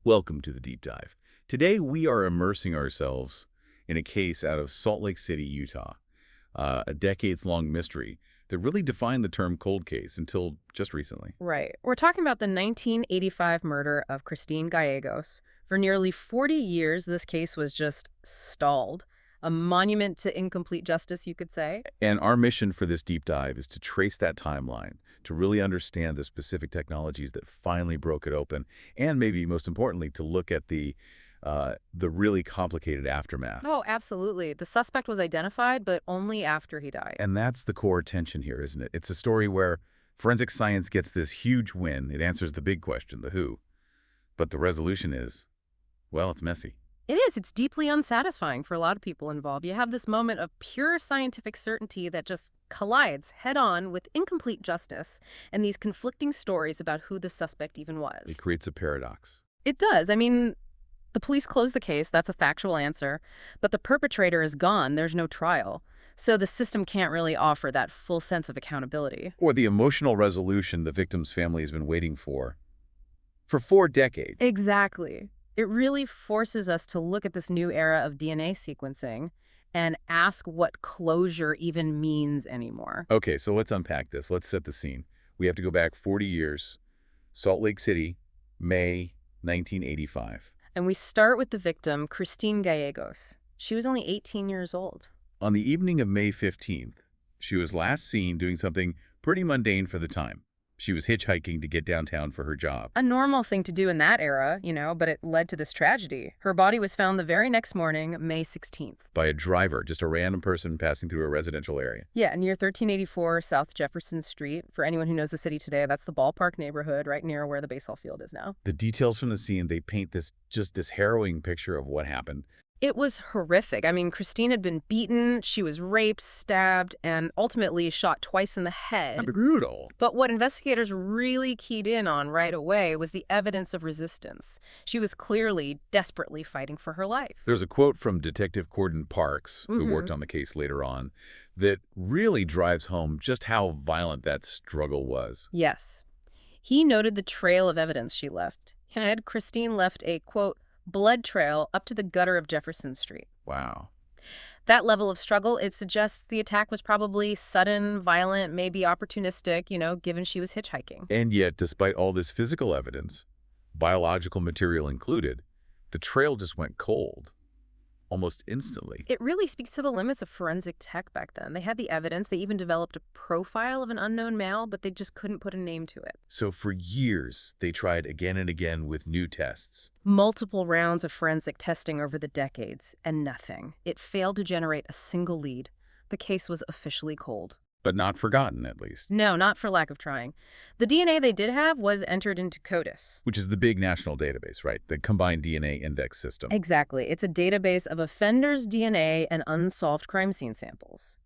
Welcome to the Deep Dive. Today we are immersing ourselves in a case out of Salt Lake City, Utah, a decades-long mystery that really defined the term cold case until just recently. Right. We're talking about the 1985 murder of Christine Gallegos. For nearly 40 years, this case was just stalled. A monument to incomplete justice, you could say. And our mission for this deep dive is to trace that timeline, to really understand the specific technologies that finally broke it open, and maybe most importantly, to look at the really complicated aftermath. Oh, absolutely. The suspect was identified, but only after he died. And that's the core tension here, isn't it? It's a story where forensic science gets this huge win. It answers the big question, the who. But the resolution is, well, it's messy. It is. It's deeply unsatisfying for a lot of people involved. You have this moment of pure scientific certainty that just collides head-on with incomplete justice and these conflicting stories about who the suspect even was. It creates a paradox. It does. I mean, the police closed the case. That's a factual answer. But the perpetrator is gone. There's no trial. So the system can't really offer that full sense of accountability. Or the emotional resolution the victim's family has been waiting for 4 decades. Exactly. It really forces us to look at this new era of DNA sequencing and ask what closure even means anymore. Okay, so let's unpack this. Let's set the scene. We have to go back 40 years, Salt Lake City, May 1985. And we start with the victim, Christine Gallegos. She was only 18 years old. On the evening of May 15th, she was last seen doing something pretty mundane for the time. She was hitchhiking to get downtown for her job. A normal thing to do in that era, but it led to this tragedy. Her body was found the very next morning, May 16th. By a driver, just a random person passing through a residential area. Yeah, near 1384 South Jefferson Street. For anyone who knows the city today, that's the ballpark neighborhood right near where the baseball field is now. The details from the scene, they paint this harrowing picture of what happened. It was horrific. I mean, Christine had been beaten, she was raped, stabbed, and ultimately shot twice in the head. Brutal. But what investigators really keyed in on right away was the evidence of resistance. She was clearly, desperately fighting for her life. There's a quote from Detective Cordon Parks, who worked on the case later on, that really drives home just how violent that struggle was. Yes. He noted the trail of evidence she left. Had Christine left a, quote, blood trail up to the gutter of Jefferson Street. Wow. That level of struggle, it suggests the attack was probably sudden, violent, maybe opportunistic, given she was hitchhiking. And yet, despite all this physical evidence, biological material included, the trail just went cold. Almost instantly. It really speaks to the limits of forensic tech back then. They had the evidence. They even developed a profile of an unknown male, but they just couldn't put a name to it. So for years, they tried again and again with new tests. Multiple rounds of forensic testing over the decades, and nothing. It failed to generate a single lead. The case was officially cold. But not forgotten, at least. No, not for lack of trying. The DNA they did have was entered into CODIS. Which is the big national database, right? The Combined DNA Index System. Exactly. It's a database of offenders' DNA and unsolved crime scene samples.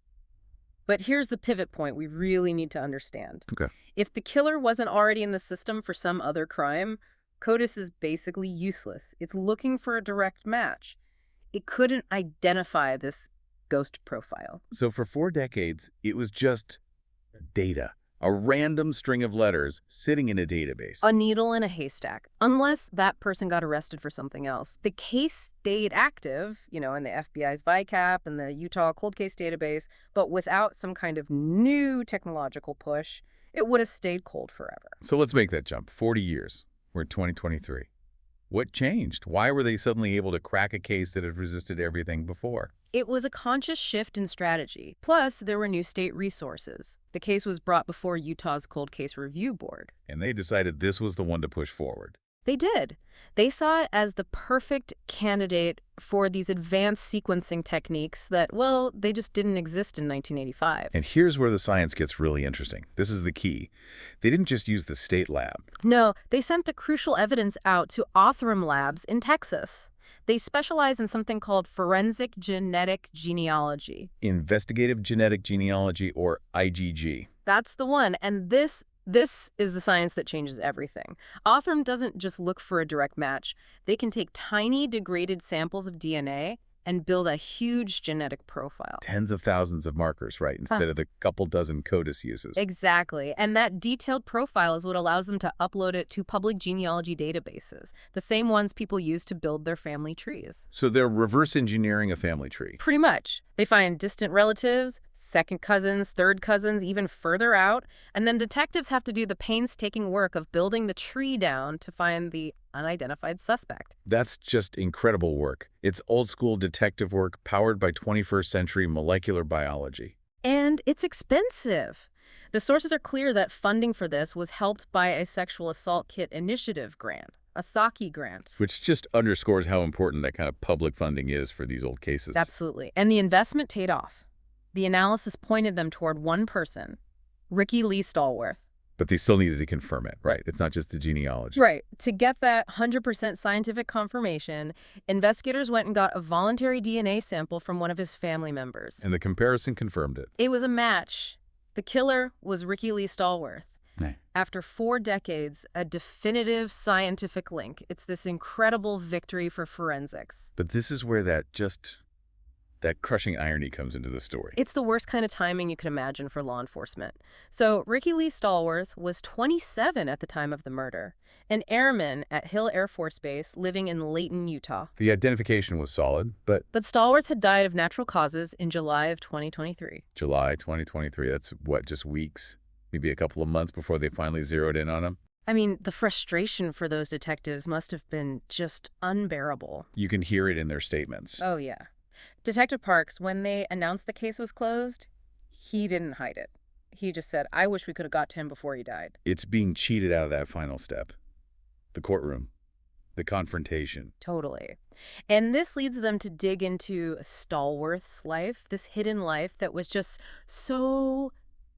But here's the pivot point we really need to understand. Okay. If the killer wasn't already in the system for some other crime, CODIS is basically useless. It's looking for a direct match. It couldn't identify this ghost profile. So for 4 decades, it was just data, a random string of letters sitting in a database. A needle in a haystack, unless that person got arrested for something else. The case stayed active, in the FBI's VICAP and the Utah cold case database, but without some kind of new technological push, it would have stayed cold forever. So let's make that jump. 40 years. We're in 2023. What changed? Why were they suddenly able to crack a case that had resisted everything before? It was a conscious shift in strategy. Plus, there were new state resources. The case was brought before Utah's Cold Case Review Board. And they decided this was the one to push forward. They did. They saw it as the perfect candidate for these advanced sequencing techniques that, they just didn't exist in 1985. And here's where the science gets really interesting. This is the key. They didn't just use the state lab. No, they sent the crucial evidence out to Othram Labs in Texas. They specialize in something called forensic genetic genealogy. Investigative genetic genealogy, or IgG. That's the one. And this is the science that changes everything. Othram doesn't just look for a direct match. They can take tiny degraded samples of DNA and build a huge genetic profile. Tens of thousands of markers, right, instead of the couple dozen CODIS uses. Exactly. And that detailed profile is what allows them to upload it to public genealogy databases, the same ones people use to build their family trees. So they're reverse engineering a family tree. Pretty much. They find distant relatives, second cousins, third cousins, even further out, and then detectives have to do the painstaking work of building the tree down to find the unidentified suspect. That's just incredible work. It's old-school detective work powered by 21st century molecular biology. And it's expensive. The sources are clear that funding for this was helped by a Sexual Assault Kit Initiative grant, a SAKI grant. Which just underscores how important that kind of public funding is for these old cases. Absolutely. And the investment paid off. The analysis pointed them toward one person, Ricky Lee Stallworth. But they still needed to confirm it, right? It's not just the genealogy. Right. To get that 100% scientific confirmation, investigators went and got a voluntary DNA sample from one of his family members. And the comparison confirmed it. It was a match. The killer was Ricky Lee Stallworth. Nah. After 4 decades, a definitive scientific link. It's this incredible victory for forensics. But this is where that crushing irony comes into the story. It's the worst kind of timing you can imagine for law enforcement. So Ricky Lee Stallworth was 27 at the time of the murder, an airman at Hill Air Force Base living in Layton, Utah. The identification was solid, but But Stallworth had died of natural causes in July of 2023. July 2023, that's what, just weeks, maybe a couple of months before they finally zeroed in on him? I mean, the frustration for those detectives must have been just unbearable. You can hear it in their statements. Oh, yeah. Detective Parks, when they announced the case was closed, he didn't hide it. He just said, I wish we could have got to him before he died. It's being cheated out of that final step. The courtroom. The confrontation. Totally. And this leads them to dig into Stallworth's life, this hidden life that was just so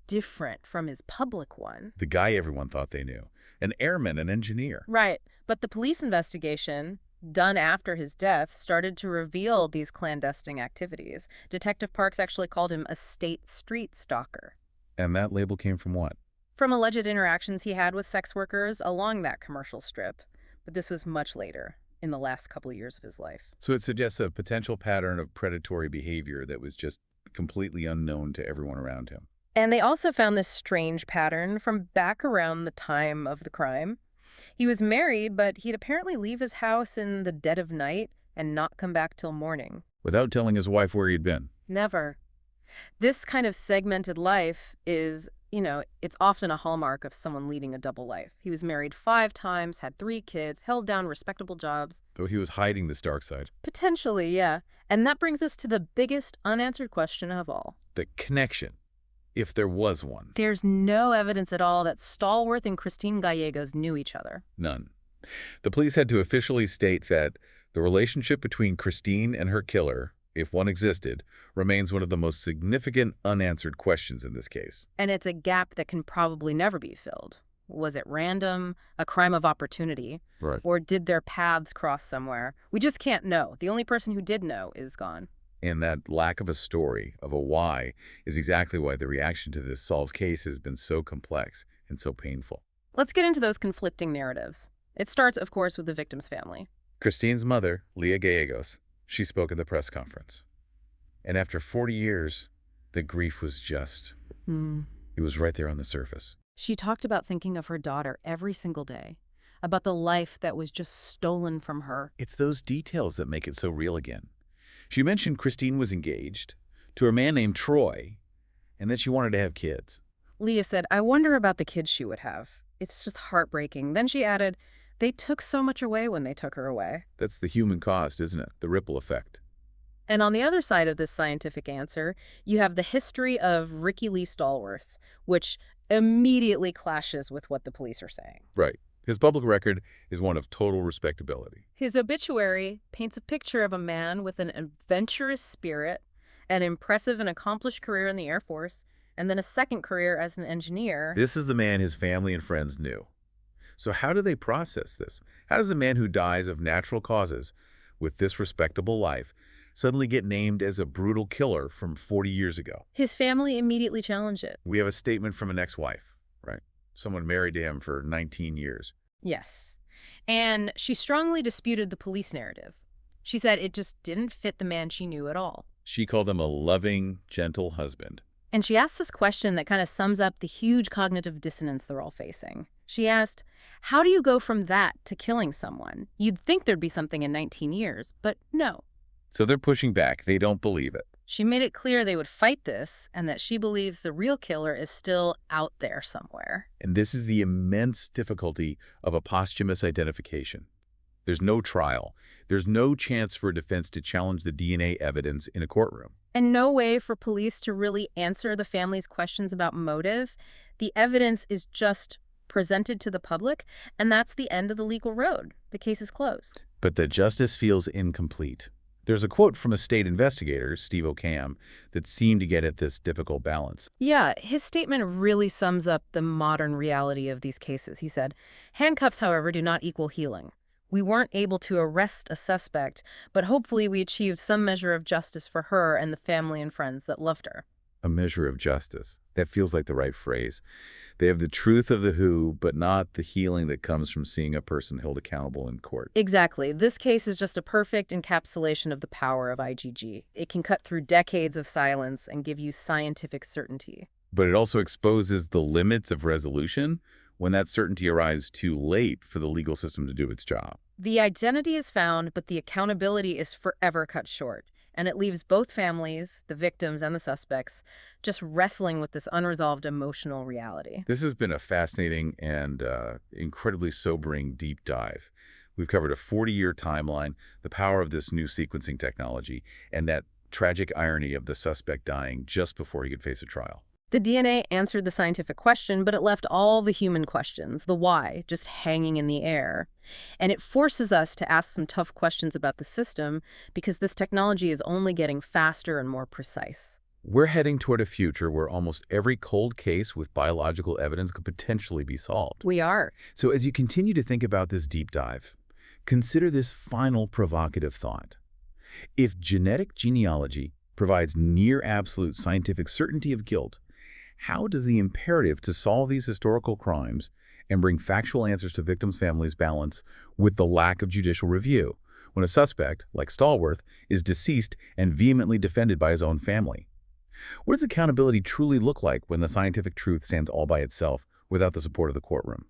different from his public one. The guy everyone thought they knew. An airman, an engineer. Right. But the police investigation done after his death started to reveal these clandestine activities. Detective Parks actually called him a state street stalker. And that label came from what? From alleged interactions he had with sex workers along that commercial strip. But this was much later, in the last couple of years of his life. So it suggests a potential pattern of predatory behavior that was just completely unknown to everyone around him. And they also found this strange pattern from back around the time of the crime. He was married, but he'd apparently leave his house in the dead of night and not come back till morning. Without telling his wife where he'd been. Never. This kind of segmented life is, it's often a hallmark of someone leading a double life. He was married 5 times, had 3 kids, held down respectable jobs. Though he was hiding this dark side. Potentially, yeah. And that brings us to the biggest unanswered question of all. The connection. If there was one. There's no evidence at all that Stallworth and Christine Gallegos knew each other. None. The police had to officially state that the relationship between Christine and her killer, if one existed, remains one of the most significant unanswered questions in this case. And it's a gap that can probably never be filled. Was it random, a crime of opportunity, Right. or did their paths cross somewhere? We just can't know. The only person who did know is gone. And that lack of a story, of a why, is exactly why the reaction to this solved case has been so complex and so painful. Let's get into those conflicting narratives. It starts, of course, with the victim's family. Christine's mother, Leah Gallegos, she spoke at the press conference. And after 40 years, the grief was just, it was right there on the surface. She talked about thinking of her daughter every single day, about the life that was just stolen from her. It's those details that make it so real again. She mentioned Christine was engaged to a man named Troy, and that she wanted to have kids. Leah said, I wonder about the kids she would have. It's just heartbreaking. Then she added, they took so much away when they took her away. That's the human cost, isn't it? The ripple effect. And on the other side of this scientific answer, you have the history of Ricky Lee Stallworth, which immediately clashes with what the police are saying. Right. His public record is one of total respectability. His obituary paints a picture of a man with an adventurous spirit, an impressive and accomplished career in the Air Force, and then a second career as an engineer. This is the man his family and friends knew. So how do they process this? How does a man who dies of natural causes with this respectable life suddenly get named as a brutal killer from 40 years ago? His family immediately challenged it. We have a statement from an ex-wife, right? Someone married to him for 19 years. Yes. And she strongly disputed the police narrative. She said it just didn't fit the man she knew at all. She called him a loving, gentle husband. And she asked this question that kind of sums up the huge cognitive dissonance they're all facing. She asked, how do you go from that to killing someone? You'd think there'd be something in 19 years, but no. So they're pushing back. They don't believe it. She made it clear they would fight this and that she believes the real killer is still out there somewhere. And this is the immense difficulty of a posthumous identification. There's no trial. There's no chance for a defense to challenge the DNA evidence in a courtroom. And no way for police to really answer the family's questions about motive. The evidence is just presented to the public, and that's the end of the legal road. The case is closed. But the justice feels incomplete. There's a quote from a state investigator, Steve O'Cam, that seemed to get at this difficult balance. Yeah, his statement really sums up the modern reality of these cases. He said, handcuffs, however, do not equal healing. We weren't able to arrest a suspect, but hopefully we achieved some measure of justice for her and the family and friends that loved her. A measure of justice. That feels like the right phrase. They have the truth of the who, but not the healing that comes from seeing a person held accountable in court. Exactly. This case is just a perfect encapsulation of the power of IgG. It can cut through decades of silence and give you scientific certainty. But it also exposes the limits of resolution when that certainty arrives too late for the legal system to do its job. The identity is found, but the accountability is forever cut short. And it leaves both families, the victims and the suspects, just wrestling with this unresolved emotional reality. This has been a fascinating and incredibly sobering deep dive. We've covered a 40-year timeline, the power of this new sequencing technology, and that tragic irony of the suspect dying just before he could face a trial. The DNA answered the scientific question, but it left all the human questions, the why, just hanging in the air. And it forces us to ask some tough questions about the system because this technology is only getting faster and more precise. We're heading toward a future where almost every cold case with biological evidence could potentially be solved. We are. So as you continue to think about this deep dive, consider this final provocative thought. If genetic genealogy provides near absolute scientific certainty of guilt, how does the imperative to solve these historical crimes and bring factual answers to victims' families balance with the lack of judicial review when a suspect, like Stallworth, is deceased and vehemently defended by his own family? What does accountability truly look like when the scientific truth stands all by itself without the support of the courtroom?